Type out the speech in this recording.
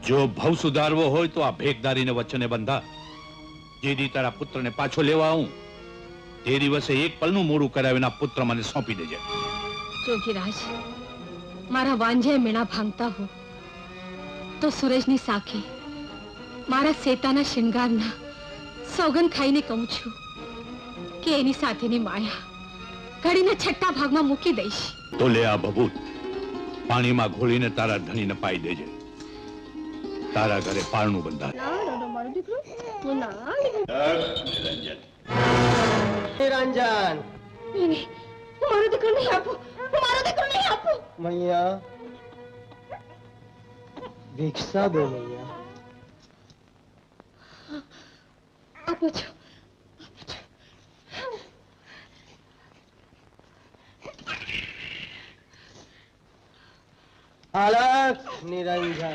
જો ભવ સુધારવો હોય તો આ ભેગદારીને વચ્ચે બંધા. જે દી તારા પુત્રને પાછો લેવા આવું તે દિવસે એક પલનું મોડું કરાવીને પુત્ર મને સોંપી દેજે. જોગીરાજ, મારા વાંજે મેણા ભાંગતા હો તો સૂરજની સાખી મારા સેતાના શિંગારના સોગન ખાઈને કહું છું કે એની સાથેની માયા ઘડીને છઠ્ઠા ભાગમાં મૂકી દઈશ. તો લે આ ભભૂત પાણીમાં ઘોળીને તારા ધણીને પાઈ દેજે. તારા ઘરે પારણું બંધાય. નિરંજન, મારો દીકરો નહીં આપો, મારો દીકરો નહીં આપો. મૈયા ભિક્ષા દો. મૈયા આપો છો. અલગ નિરંજન.